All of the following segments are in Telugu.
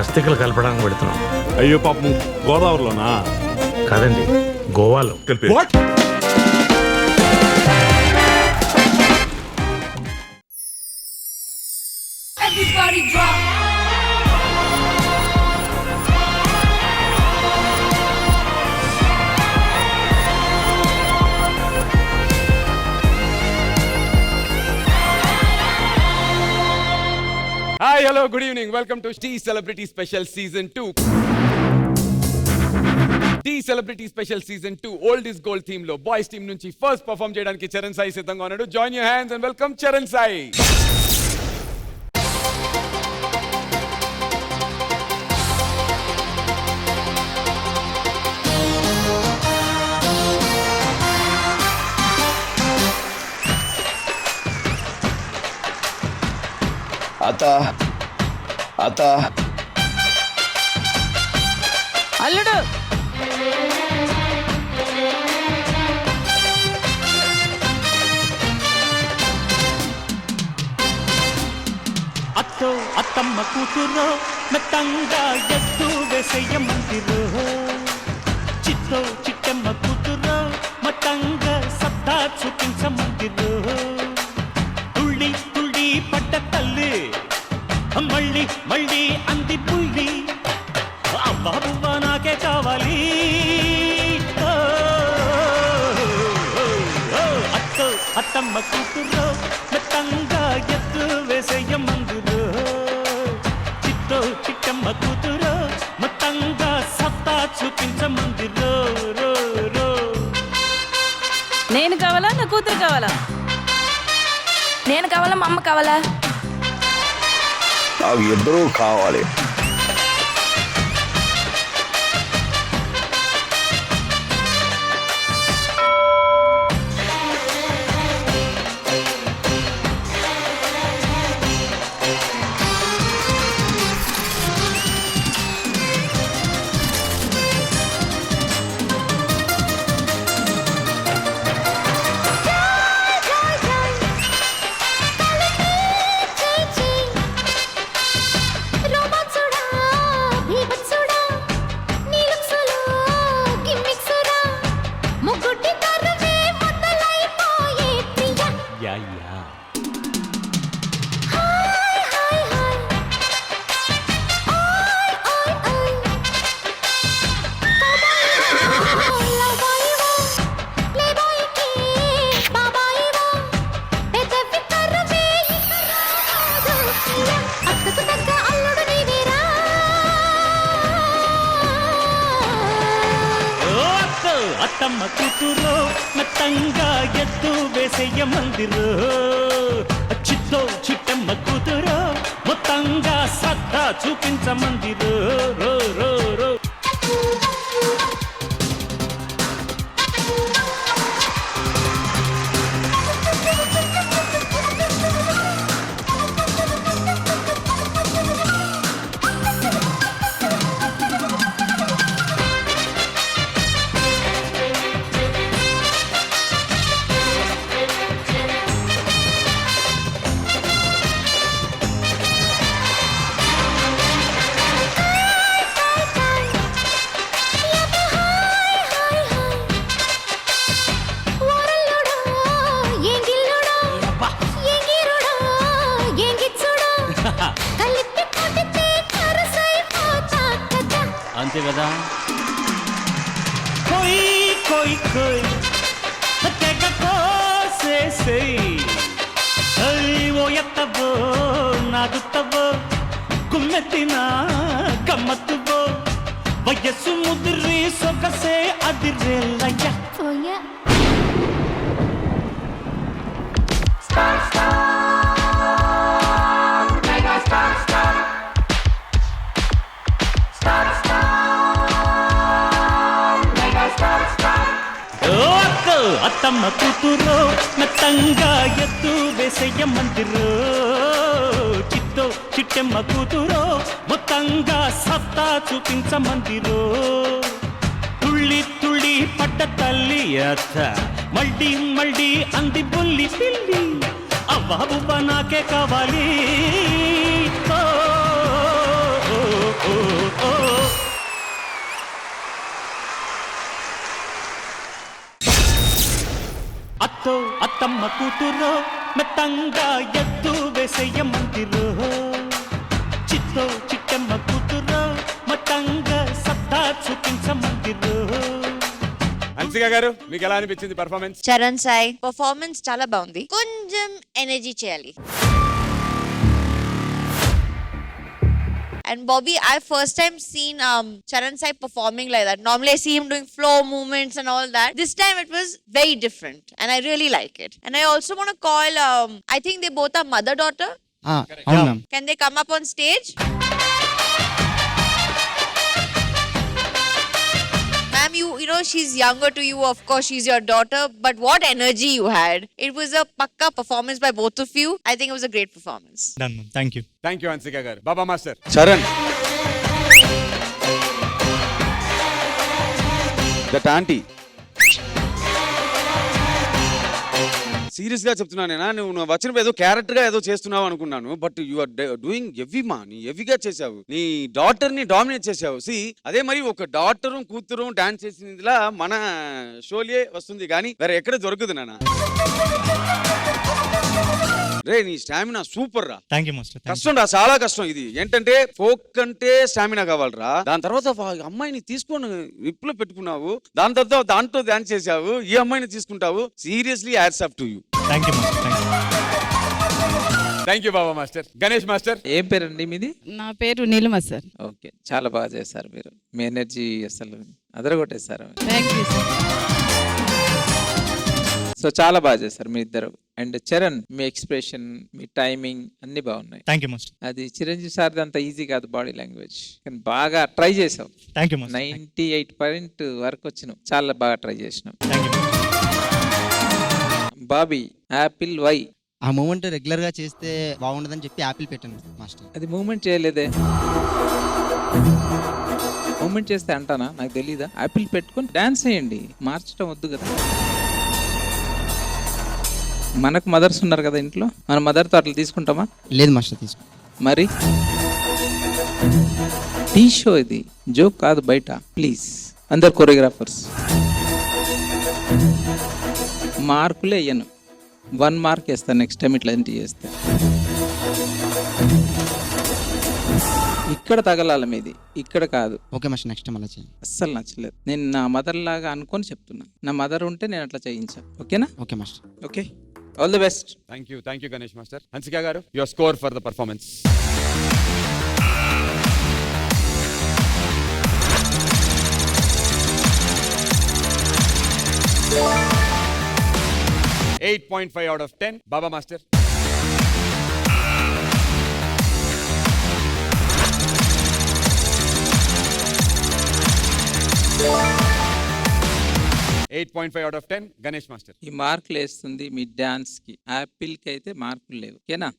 అస్థికలు కలపడానికి పెడుతున్నాం. అయ్యో పాపం, గోదావరిలోనా? కాదండి, గోవాలో. What? Everybody drop. Hi, hello, good evening. Welcome to Tea Celebrity Special Season 2. Tea Celebrity Special Season 2 Old is Gold theme లో బాయ్స్ టీమ్ నుంచి ఫస్ట్ పర్ఫామ్ చేయడానికి చరణ్ సాయి సిద్ధంగా ఉన్నాడు. Join your hands and welcome Charan Sai. అత అల్లుడు అత్తో అత్తమ్మ కూతురో మెత్తంగా ఎత్తు వేసేయమందిరో చిత్తో చిట్టమ్మ కూతురో మతంగా సత్తా చూపించమందిరో తుళ్ళి తుళ్ళి పడ్డ తల్లి మళ్ళీ మళ్ళీ అంది పుల్లి అవ్వ నాకే కావాలి. అత్తో అత్తమ్మ కూతురో మెత్తంగా ఎత్తు వేసేయమందురో చిత్తో చిట్టమ్మ కూతురో మొత్తంగా సత్తా చూపించమందిరో రో రో. నేను కావాలా నా కూతురు కావాలా? నేను కావాలా, మా అమ్మ కావాలా? నాకు ఇద్దరూ కావాలి. యా యా అత్తమ్మ కూతురో మెత్తంగా ఎత్తు వేసేయమందిరో చిత్తో చిట్టమ్మ కూతురో మొత్తంగా సత్తా చూపించమందిరో రో రో రో. అంతే కదా. కోయి కోయి కోయి తెగ కోసేసేయ్ ఓ ఎత్తవో నాగుత్తవో కుమ్మెత్తిన గమ్మత్తువో వయస్సు ముదిరి సొగసే అదిరేలయ్య. అత్తమ్మ కూతురో మెత్తంగా ఎత్తు వేసేయమందిరో చిత్తో చిట్టమ్మ కూతురో మొత్తంగా సత్తా చూపించమందిరో తుళ్ళి తుళ్ళి పడ్డ తల్లి అత్త మళ్ళీ మళ్ళీ అంది బుల్లి పిల్లి అవ్వ నాకే కావాలి. ఓ చిత్తో అత్తమ్మ కూతురో మెత్తంగా ఎత్తు వేసేయమందిరో చిత్తో చిట్టమ్మ కూతురో మొత్తంగా సత్తా చూపించమందిరో. హన్సిక గారు మీకు ఎలా అనిపించింది పర్ఫార్మెన్స్? చరణ్ సాయి పర్ఫార్మెన్స్ చాలా బాగుంది, కొంచెం ఎనర్జీ చేయాలి. And Bobby, I first time seen Charan Sai performing like that. Normally I see him doing floor movements and all that. This time it was very different and I really like it. And I also want to call, I think they both are mother-daughter. అవును ma'am. Can they come up on stage? Ma'am, you know she's younger to you, of course she's your daughter, but what energy you had. It was a pakka performance by both of you. I think it was a great performance. Done ma'am. Thank you. Thank you Hansika garu. Baba master. Charan that aunty serious గా చెప్తున్నానేనా, నువ్వు వచ్చిన ఏదో క్యారెక్టర్ గా ఏదో చేస్తున్నావు అనుకున్నాను, బట్ యు ఆర్ డూయింగ్ ఎవ్వి మా, నీ ఎవ్విగా చేసావు, నీ డాటర్ ని డామినేట్ చేసావు. సి అదే మరి ఒక డాటరు కూతురు డాన్స్ చేసినదిలా మన షోలే వస్తుంది కానీ వేరే ఎక్కడ దొరకదు నాన్న. రే నీ స్టామినా సూపర్ రా. Thank you master. కష్టం రా, చాలా కష్టం. ఇది ఏంటంటే ఫోక్ అంటే స్టామినా కావాలరా. దాని తర్వాత అమ్మాయిని తీసుకొని విప్పులో పెట్టుకున్నావు, దాని తర్వాత దాంట్లో డాన్స్ చేసావు, ఈ అమ్మాయిని తీసుకుంటావు. Seriously hats off to you. Thank you master. Thank you. Thank you Baba master. Ganesh master. ఏం పేరండి మీది? నా పేరు నీలిమ సార్. ఓకే, చాలా బాగా చేశారు మీరు. మీ ఎనర్జీ అసలు అదరగొట్టేశారు. Thank you sir. సో చాలా బాగా చేశారు మీ ఇద్దరు. అండ్ చరణ్, మీ ఎక్స్ప్రెషన్, మీ టైమింగ్ అన్ని బాగున్నాయి. Thank you master. అది చిరంజీవి సార్ది అంత ఈజీ కాదు బాడీ లాంగ్వేజ్, కానీ బాగా ట్రై చేసావు. Thank you master. 98% వరకు వచ్చినావు, చాలా బాగా ట్రై చేసినావు. Thank you. బాబీ, యాపిల్ వై ఆ మూమెంట్ రెగ్యులర్ గా చేస్తే బాగుండదని చెప్పి యాపిల్ పెట్టాను మాస్టర్. అది మూమెంట్ చేయలేదే. మూమెంట్ చేస్తే అంటానా, నాకు తెలీదా? యాపిల్ పెట్టుకొని డాన్స్ చేయండి, మార్చడం వద్దు కదా. మనకు మదర్స్ ఉన్నారు కదా ఇంట్లో, మన మదర్తో అట్లా తీసుకుంటామా? లేదు మాస్టర్, తీసుకో. మరి టీ షో ఇది, జోక్ కాదు బయట. ప్లీజ్ అందరు కొరియోగ్రాఫర్స్. మార్కులే అయ్యాను, 1 మార్క్ వేస్తాను నెక్స్ట్ టైం ఇట్లా ఎంట్రీ చేస్తే. ఇక్కడ తగలాల మీది, ఇక్కడ కాదు. ఓకే మాస్టర్, నెక్స్ట్ టైం అలా చేయండి. అస్సలు నచ్చలేదు. నేను నా మదర్ లాగా అనుకొని చెప్తున్నా, నా మదర్ ఉంటే నేను అట్లా చేయించా. ఓకేనా? Okay master. Okay, all the best. Thank you Ganesh master. Hansika garu, your score for the performance. 8.5 out of 10. Baba Master. out of 10. Ganesh Master. ఈ మార్కులు వేస్తుంది మీ డాన్స్ కి, యాపిల్ కి అయితే మార్కులు లేవు. ఓకేనా?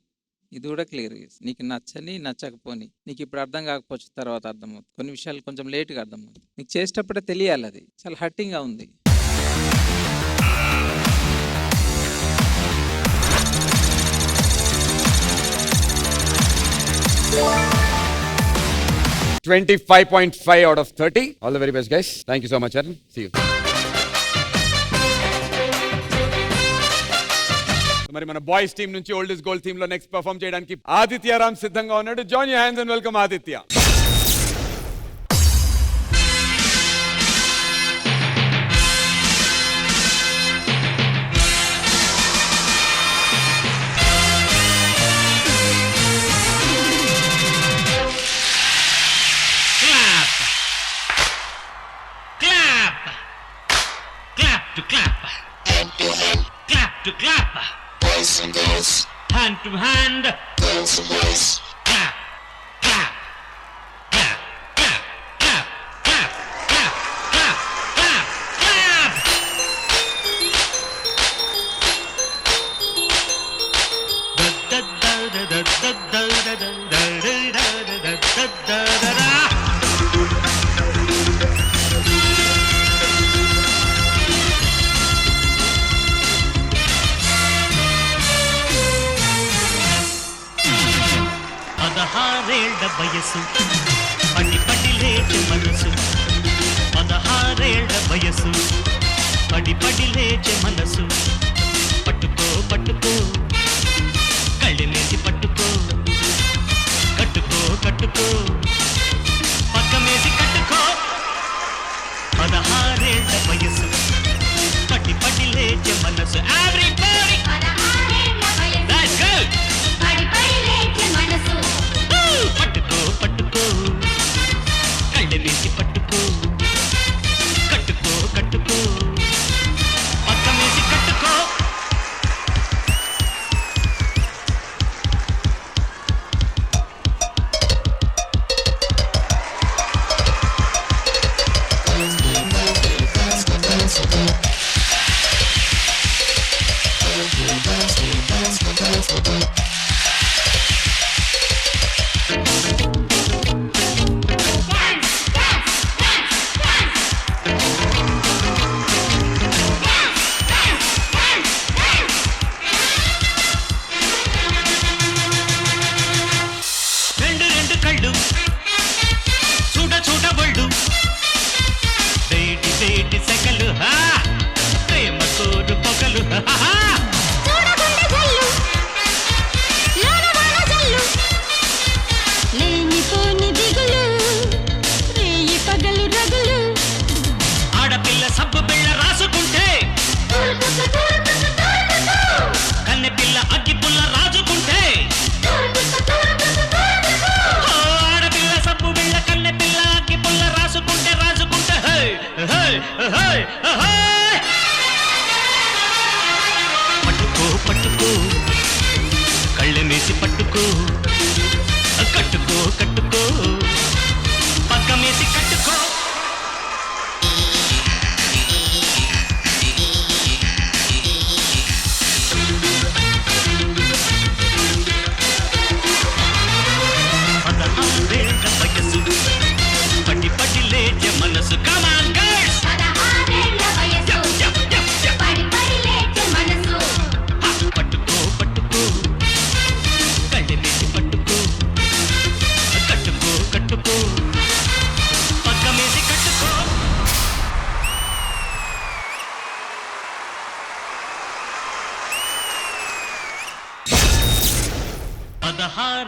ఇది కూడా క్లియర్. నీకు నచ్చని నచ్చకపోని, నీకు ఇప్పుడు అర్థం కాకపోవచ్చు, తర్వాత అర్థమవుతుంది. కొన్ని విషయాలు కొంచెం లేట్గా అర్థమవుతుంది. నీకు చేసేటప్పుడే తెలియాలి, అది చాలా హర్టింగ్గా ఉంది. $25.5 out of 30. All the very best, guys. Thank you so much, Arun. See you. మరి మన బాయ్స్ టీమ్ నుంచి ఓల్డ్ ఇస్ గోల్డ్ టీమ్ లో నెక్స్ట్ పర్ఫార్మ్ చేయడానికి ఆదిత్య రామ్ సిద్ధంగా ఉన్నాడు. Join your hands and welcome Aditya. To clap, boys and girls, hand to hand, girls and boys, clap, clap, clap, clap, clap, clap, clap, clap, clap, clap. Da da da da da da da da da da da da da. పదహారేళ్ల వయసు, పడి పడి లేచే మనసు. 16 ఏళ్ల వయసు, పడి పడి లేచే మనసు.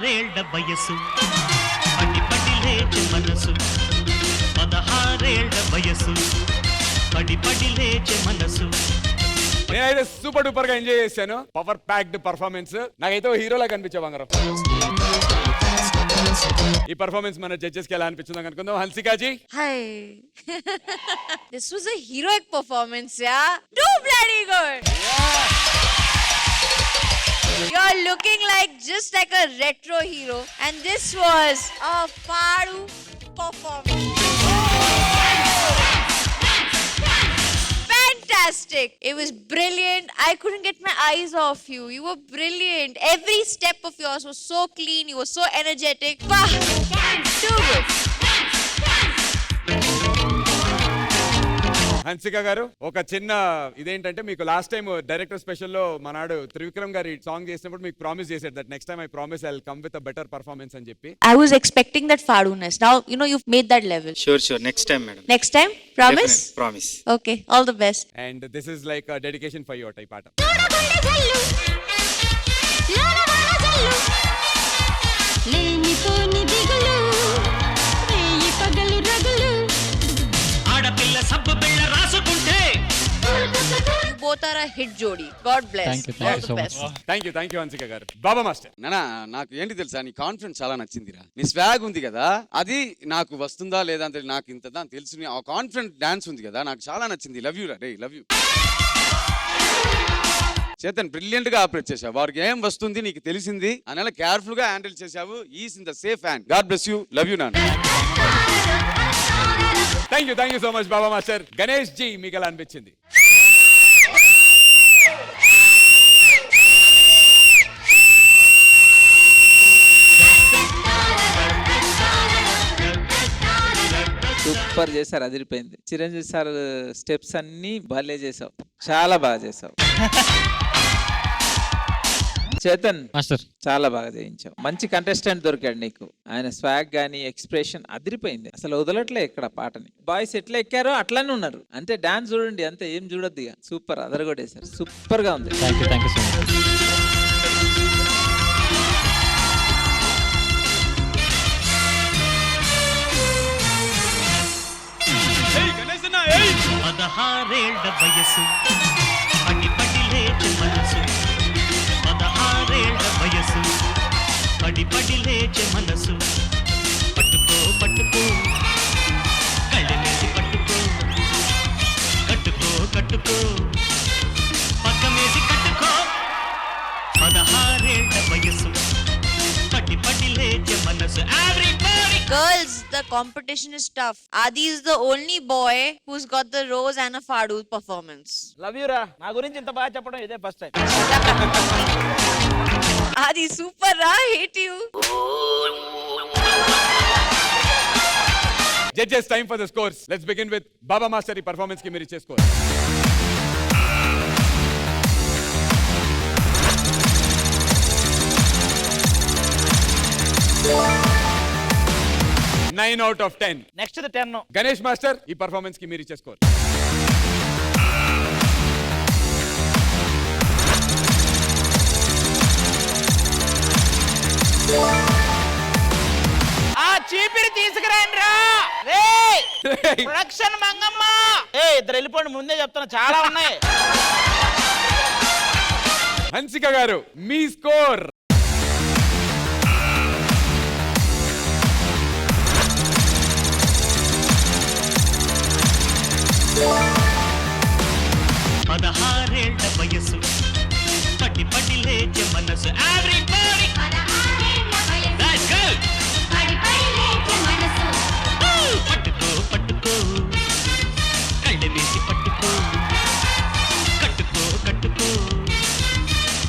పదహారేళ్ల వయసు పడి పడి లేచే మనసు 16 వయసు పడి పడి లేచే మనసు. నేనైతే సూపర్ డూపర్ గా ఎంజాయ్ చేశాను. Power packed performance. నాకైతే హీరోలా కనిపించే బంగారం. ఈ పర్ఫార్మెన్స్ మన జడ్జెస్ కి ఎలా అనిపించిందో అనుకుందాం. హన్సికాజీ. Hi. This was a heroic performance, yeah. Too bloody good. You're looking just like a retro hero, and this was a Fadu performance. Fantastic. It was brilliant. I couldn't get my eyes off you. You were brilliant. Every step of yours was so clean. You were so energetic. Bah! Too good. Hansika గారు, ఒక చిన్న ఇదేంటంటే మీకు లాస్ట్ టైం డైరెక్టర్ స్పెషల్ లో మనాడు త్రివిక్రమ్ గారి సాంగ్ చేసినప్పుడు మీకు ప్రామిస్ చేశారు that next time I promise I will come with a better performance అని చెప్పి. I was expecting that Faduness. Now, you've made that level. Sure. Next time, madam. Next time? Promise? Promise. Okay. All the best. And this is like dedication for your ఈ పాట. ఆడపిల్ల సబ్బు బిళ్ళ రాసుకుంటే You both are a hit jodi. God bless. Thank you All the so best. much. Thank you Hansika garu. Baba master. నానా నాకు ఏంటి తెలుసా, నీ కాన్ఫిడెన్స్ చాలా నచ్చిందిరా. నీ స్వాగ్ ఉంది కదా, అది నాకు వస్తుందా లేదా అంటే నాకు ఇంతదా అని తెలుసు. ఆ కాన్ఫిడెంట్ డాన్స్ ఉంది కదా, నాకు చాలా నచ్చింది. లవ్ యూ రా రే, లవ్ యూ. చేతన్ బ్రిలియంట్ గా ఆపరేట్ చేశావు. వారికి ఏం వస్తుంది నీకు తెలిసింది, అలా కేర్ఫుల్ గా హ్యాండిల్ చేశావు. Is in the safe hand. God bless you. Love you నాన్న. Thank you so much Baba master. Ganesh ji, మీకు ఎలా అనిపించింది? సూపర్ చేశారు, అదిరిపోయింది. చిరంజీవి సార్ స్టెప్స్ అన్ని భలే చేసావు, చాలా బాగా చేసావు. చేతన్ మాస్టర్. చాలా బాగా చేయించావు. మంచి కంటెస్టెంట్ దొరికాడు నీకు. ఆయన స్వాగ్ గానీ ఎక్స్ప్రెషన్ అదిరిపోయింది. అసలు వదలట్లే ఇక్కడ పాటని. బాయ్స్ ఎట్లా ఎక్కారో అట్లానే ఉన్నారు. అంతే డాన్స్ చూడండి, అంతే ఏం చూడొద్దు ఇక. సూపర్ అదరగొట్టేశారు, సూపర్ గా ఉంది. Thank you so much. పదహారేళ్ల వయసు పడి పడి లేచే మనసు 16 వయసు పడి పడి లేచే మనసు పట్టుకో పట్టుకో కళ్ళనేసి పట్టుకో కట్టుకో కట్టుకో పక్కమేసి కట్టుకో 16 వయసు పడి పడి లేచే మనసు. Girls, the competition is tough. Adi is the only boy who's got the Rose and a Fadu performance. Love you రా. నా గురించి ఇంత బాగా చెప్పడం ఇదే first time. Adi, super ra, hate you. Judges, time for the scores. Let's begin with Baba Master. ఈ పర్ఫార్మెన్స్ కి మీరు ఇచ్చే score. 9 out of 10. Next 10. Ganesh master, ఈ పర్ఫార్మెన్స్ కి మీరు ఇచ్చే స్కోర్. ఆ చీపిరి తీసుకురండి రా. రే ప్రొడక్షన్ మంగమ్మ. ఇద్దరు వెళ్ళిపోండి, ముందే చెప్తున్నా, చాలా ఉన్నాయి. హన్సిక గారు, మీ స్కోర్. పదహారేళ్ల వయసు పడి పడి లేచే మనసు. పట్టుకో పట్టుకో కళ్ళు వేసి పట్టుకో కట్టుకో కట్టుకో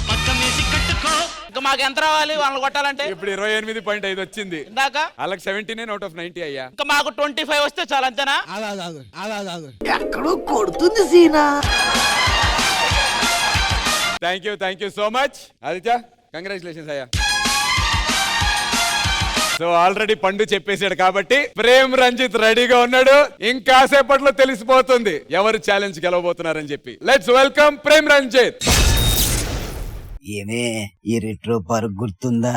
పక్కమేసి కట్టుకో. ఇంకా మాకు ఎంత రావాలి వాళ్ళని కొట్టాలంటే? ఇప్పుడు 28.5 వచ్చింది. ఇందాక అలాగే 79 out of 90 అయ్యా. ఇంకా మాకు 25 వస్తే చాలా, అంతేనా? ఎక్కడో కొడుతుంది సీనా. Thank you so much. Aditya, congratulations అయ్యా. సో ఆల్రెడీ పండు చెప్పేశాడు కాబట్టి ప్రేమ్ రంజిత్ రెడీగా ఉన్నాడు. ఇంకాసేపట్లో తెలిసిపోతుంది ఎవరు ఛాలెంజ్ గెలవబోతున్నారని చెప్పి. Let's welcome Prem Ranjith. ఏమే ఈ రెట్రో పార్క్ గుర్తుందా?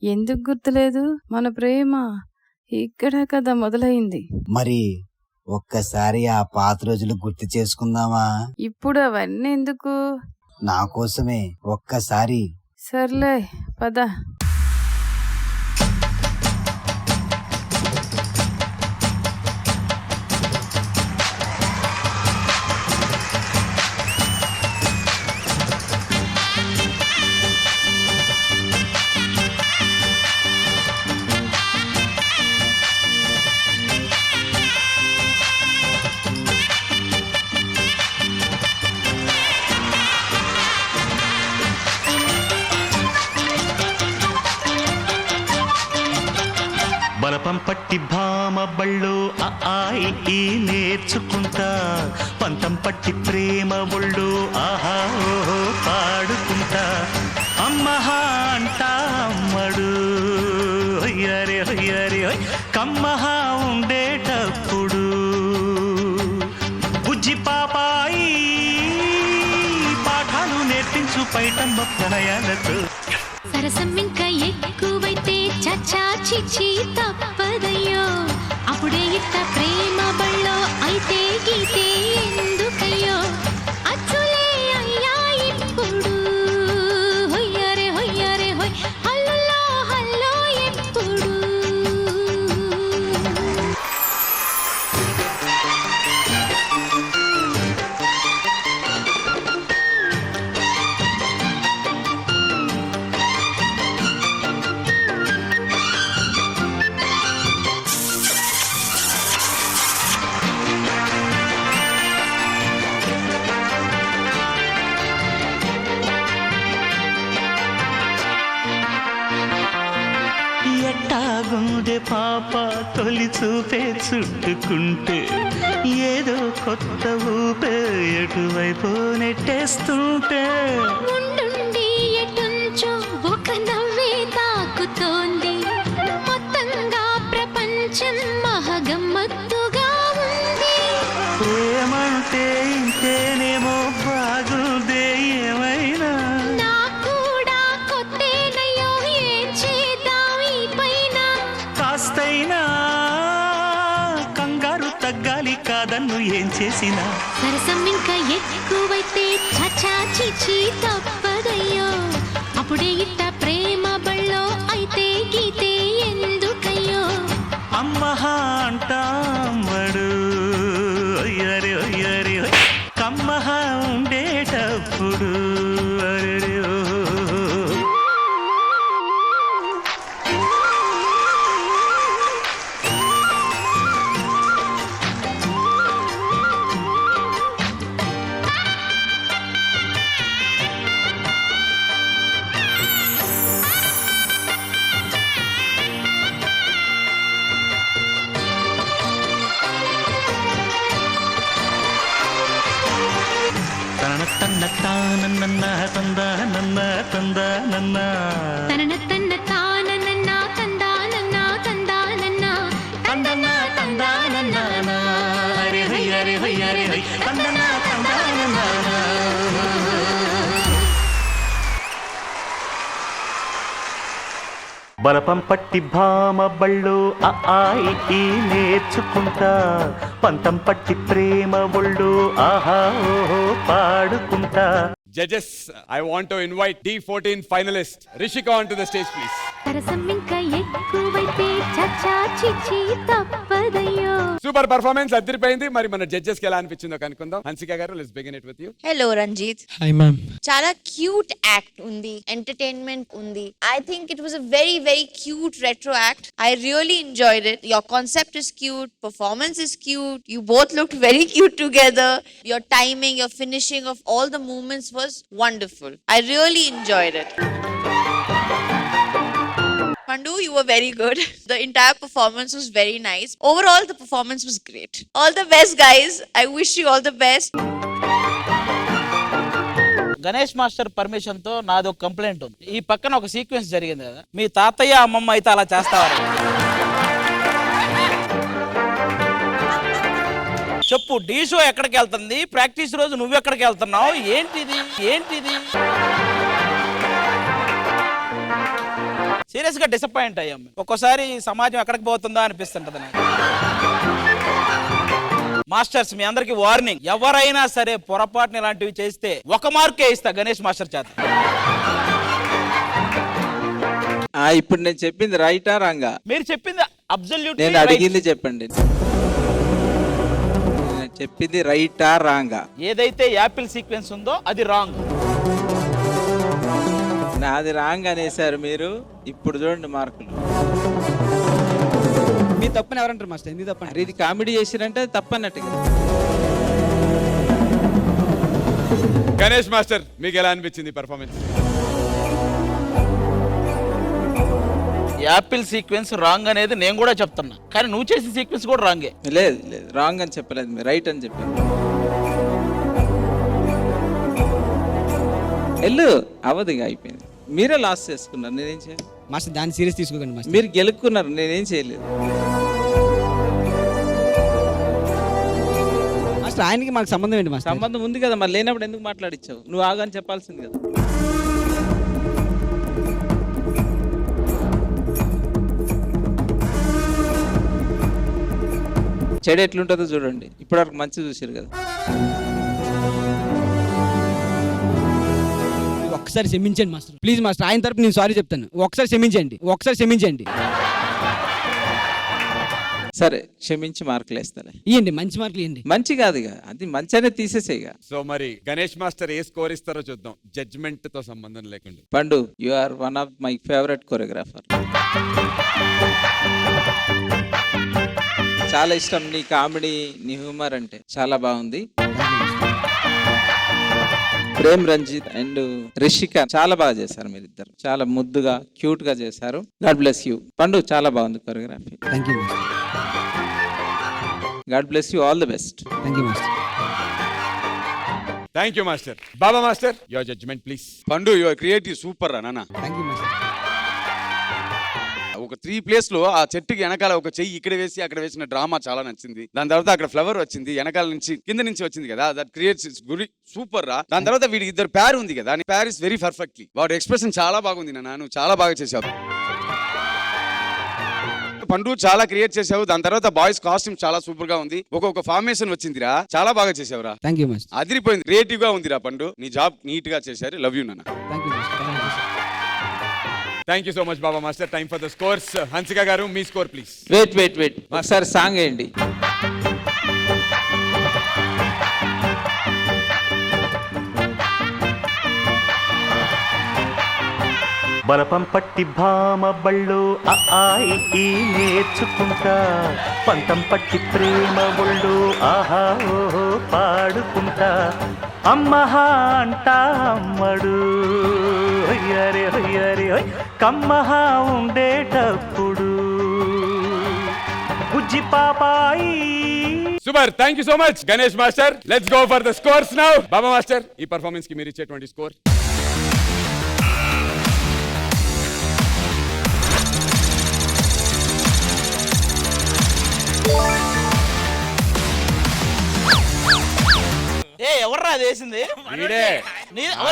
ఎందుకు గుర్తులేదు? మన ప్రేమ ఇక్కడ కదా మొదలైంది. మరి ఒక్కసారి ఆ పాత రోజులు గుర్తు చేసుకుందామా? ఇప్పుడు అవన్నీ ఎందుకు? నా కోసమే ఒక్కసారి. సర్లే పద. బలపం పట్టి భామ బళ్ళు ఈ నేర్చుకుంటా, పంతం పట్టి ప్రేమ ఒళ్ళు ఆహా ఓహో పాడుకుంటా, అమ్మహా అంటా అమ్మడు హొయ్యరే హొయ్యరే హొయ్ కమ్మహా ఉండేటప్పుడు బుజ్జి పాపాయి పాఠాలు నేర్పించు పైటమ్మ ప్రణయాలతో. సరసం ఇంకా ఎక్కువైతే చచ్చా చిచ్చి తప్పదయ్యో, అప్పుడే ఇట్ట ప్రేమ బళ్ళో అయితే గీతే ఎందుకయ్యో, అచ్చులే అయ్యా ఇప్పుడు హొయ్యరే హొయ్యరే హొయ్ హల్లో హల్లో ఎప్పుడు. ఎట్టాగుండే పాప తొలి చూపే చుట్టుకుంటే ఏదో కొత్త ఊపే ఎటువైపు నెట్టేస్తుంటే, ఉండుండి ఎటుంచో ఒక నవ్వే తాకుతోంది, మొత్తంగా ప్రపంచం మహగమ్మత్తుగా ఉంది. ఏమంటే ఇంతేనేమో బాగుందే ఏమైనా, నాకు కూడా కొత్తేనయ్యో ఏం చేద్దాం ఈ పైన. కాస్తైనా కంగారు తగ్గాలి కాదన్ను ఏం చేసినా. సరసం ఇంకా ఎక్కువైతే చచ్చా చిచి తప్పదయ్యో, అప్పుడే ఇట్ట ప్రేమ బళ్ళో అయితే గీతే ఎందుకయ్యో, అమ్మహా అంటామడు అయ్యరే అయ్యరే కమ్మహా ఉండేటప్పుడు అరెరే ఓ. తన తన్న తానన్న తందానన్న తందానన్న తనన తన్న తానన్న తందానన్న తందానన్న తందన్న తందానన్న హరి హరి హరి హరి హరి హరి తందన్న తందానన్న. బలపం పట్టి భామ బళ్ళు ఈ నేర్చుకుంటా, పంతం పట్టి ప్రేమ ఒళ్ళు ఆహా ఓహో పాడుకుంటా. Judges, I want to invite D14 finalist Rishika on to the stage please. సరసం ఇంకా ఎక్కువైతే చచ్చా చిచి తప్పదయ్యో. సూపర్ పర్ఫార్మెన్స్ అదిరిపోయింది. మరి మన జడ్జెస్ కి ఎలా అనిపించిందో కనుక్కుందాం. Hansika garu, let's begin it with you. Hello Ranjith. Hi ma'am. చాలా క్యూట్ యాక్ట్ ఉంది, ఎంటర్టైన్మెంట్ ఉంది. I think it was a very very cute retro act. I really enjoyed it. Your concept is cute, performance is cute, you both looked very cute together. Your timing, your finishing of all the movements was wonderful. I really enjoyed it. Pandu, you were very good. The entire performance was very nice. Overall, the performance was great. All the best, guys. I wish you all the best. Ganesh master permission తో నాది ఒక కంప్లైంట్ ఉంది. ఈ పక్కన ఒక సీక్వెన్స్ జరిగింది కదా, మీ తాతయ్య అమ్మమ్మ అయితే అలా చేస్తావారు. చెప్పు డీ షో ఎక్కడికి వెళ్తుంది, ప్రాక్టీస్ రోజు నువ్వు ఎక్కడికి వెళ్తున్నావు, ఏంటిది ఏంటిది? సీరియస్ గా డిసప్పాయింట్ అయ్యాం. ఒక్కోసారి సమాజం ఎక్కడికి పోతుందా అనిపిస్తుంటది నాకు. మాస్టర్స్ మీ అందరికి వార్నింగ్, ఎవరైనా సరే పొరపాటున ఇలాంటివి చేస్తే 1 మార్కే ఇస్తా గణేష్ మాస్టర్ చేత. ఇప్పుడు నేను చెప్పింది రైటా రాంగా? మీరు చెప్పింది అబ్సల్యూట్. నేను అడిగింది చెప్పండి. నేను చెప్పింది రైటా రాంగా? ఏదైతే యాపిల్ సీక్వెన్స్ ఉందో అది రాంగ్. నాది రాంగ్ అనేసారు మీరు. ఇప్పుడు చూడండి మార్కులు. మీ తప్పని ఎవరంటారు మాస్టర్? ఎందుకు తప్పని? ఇది కామెడీ చేసిరంటే తప్పన్నట్టు కదా. గణేష్ మాస్టర్ మీకు ఎలా అనిపించింది పర్ఫార్మెన్స్? యాపిల్ సీక్వెన్స్ రాంగ్ అనేది నేను కూడా చెప్తున్నా, కానీ నువ్వు చేసిన సీక్వెన్స్ కూడా రాంగే. లేదు లేదు, రాంగ్ అని చెప్పలేదు, మీరు రైట్ అని చెప్పారు. ఎల్లు అవదు, అయిపోయింది. మీరే లాస్ చేసుకున్నారు, నేనేం చేయలేదు. మాస్టర్ దాన్ని సీరియస్ తీసుకోకండి మాస్టర్. మీరు గెలుక్కున్నారు, నేనేం చేయలేదు. మాస్టర్ ఆయనకి మాకు సంబంధం ఏంటి మాస్టర్? సంబంధం ఉంది కదా, మరి లేనప్పుడు ఎందుకు మాట్లాడిచ్చావు? నువ్వు ఆగని చెప్పాల్సింది కదా. చెడు ఎట్లుంటుందో చూడండి. ఇప్పటివరకు మంచి చూసారు కదా. ఒక్కసారి క్షమించండి మాస్టర్, ప్లీజ్ మాస్టర్. ఆయన తరపు నేను సారీ చెప్తాను. ఒకసారి క్షమించండి, ఒకసారి క్షమించండి. సరే క్షమించి మార్కులు వేస్తాలే. ఇవ్వండి, మంచి మార్కులు ఇవ్వండి. మంచి కాదు ఇక, అది మంచి అనేది తీసేసేగా. సో మరి గణేష్ మాస్టర్ ఏ స్కోర్ ఇస్తారో చూద్దాం, జడ్జ్మెంట్ తో సంబంధం లేకుండా. Pandu, you are one of my favourite choreographer. చాలా ఇష్టం నీ కామెడీ, నీ హ్యూమర్ అంటే చాలా బాగుంది. ప్రేమ్ రంజిత్ అండ్ రిషిక చాలా బాగా చేశారు మీరిద్దరు. చాలా ముద్దుగా క్యూట్ గా చేశారు. గాడ్ బ్లెస్ యూ పండు, చాలా బాగుంది choreography. Thank you God bless you, all the best. Thank you master. Thank you master. Baba master, your judgement please. Pandu your creative super రా నాన్న. Thank you master. ఒక 3 ప్లేస్ లో ఆ చెట్టుకి వెనకాల ఒక చెయ్యి ఇక్కడ వేసి అక్కడ వేసిన డ్రామా చాలా నచ్చింది. దాని తర్వాత అక్కడ ఫ్లవర్ వచ్చింది, వెనకాల నుంచి కింద నుంచి వచ్చింది కదా, దట్ క్రియేట్స్ గురి సూపర్ రా. దాని తర్వాత వీడికి 2 పేర్ ఉంది కదా, పేర్ ఇస్ వెరీ పర్ఫెక్ట్లీ. వాడు ఎక్స్ప్రెషన్ చాలా బాగుంది నాన్న, నువ్వు చాలా బాగా చేసావు. పండు చాలా క్రియేట్ చేసావు. దాని తర్వాత బాయ్స్ కాస్ట్యూమ్ చాలా సూపర్ గా ఉంది. ఒక్కొక్క ఫార్మేషన్ వచ్చిందిరా, చాలా బాగా చేసావురా. Thank you master. అదిరిపోయింది, క్రియేటివ్ గా ఉందిరా పండు. నీ జాబ్ నీట్ గా చేశారు. లవ్ యూ నాన్న. Thank you master. Thank you so much Baba master. Time for the scores. Hansika garu మీ స్కోర్ ప్లీజ్. వెయిట్ ఒకసారి సాంగ్ వేయండి. బలపం పట్టి భామ బళ్ళు ఆయి ఈ నేర్చుకుంటా, పంతం పట్టి ప్రేమ ఒళ్ళు ఆహా ఓహో పాడుకుంటా, అమ్మహా అంటా అమ్మడు హొయ్యరే హొయ్యరే హొయ్ కమ్మహా ఉండేటప్పుడు బుజ్జి పాపాయి. Super, thank you so much Ganesh master. Let's go for the scores now. Baba master, ఈ పర్ఫార్మెన్స్ కి మీరు ఇచ్చేటువంటి స్కోర్? ఎవర్రా అది వేసింది?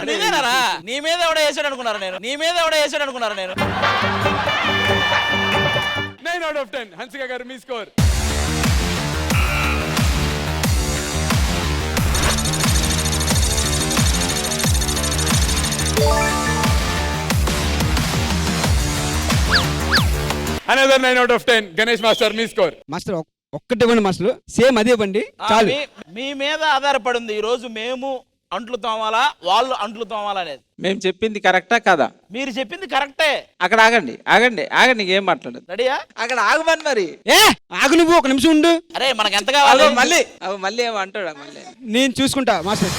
నీదేనారా? నీ మీద ఎవడో వేసాడు అనుకున్నారా నేను? 9 out of 10. హన్సిక గారు మీ score? Another 9 out of 10. Ganesh master మీ స్కోర్? మాస్టర్ ఒక్కటే ఇవ్వండి మాస్టర్, సేమ్ అదే ఇవ్వండి చాలు. మీ మీద ఆధారపడి ఉంది ఈ రోజు. మేము అంట్లు తోమాలా, వాళ్ళు అంట్లు తోమాలా అనేది. మేము చెప్పింది కరెక్టా కదా? మీరు చెప్పింది కరెక్టే. అక్కడ ఆగండి, ఏం మాట్లాడదు. రెడీయా? అక్కడ ఆగమని మరి. ఆగు, నువ్వు ఒక నిమిషం ఉండు. అరే మనకి ఎంత కావాలి? మళ్ళీ ఏమో అంటాడా? మళ్ళీ నేను చూసుకుంటా మాస్టర్.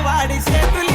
వాడి చేతులు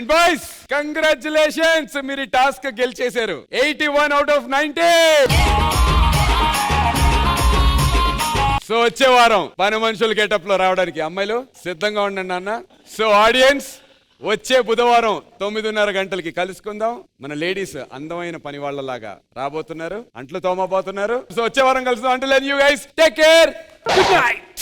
అండ్ బాయ్స్ కంగ్రాచులేషన్స్, మీరు ఈ టాస్క్ గెలిచేశారు. 81 out of 90. సో వచ్చే వారం పని మనుషులు గెటప్ లో రావడానికి అమ్మాయిలు సిద్ధంగా ఉండండి అన్న. సో ఆడియన్స్, వచ్చే బుధవారం 9:30 గంటలకి కలుసుకుందాం. మన లేడీస్ అందమైన పని వాళ్ళలాగా రాబోతున్నారు, అంట్లు తోమబోతున్నారు. సో వచ్చే వారం కలుసుకుందాం. Until then you guys take care, good night.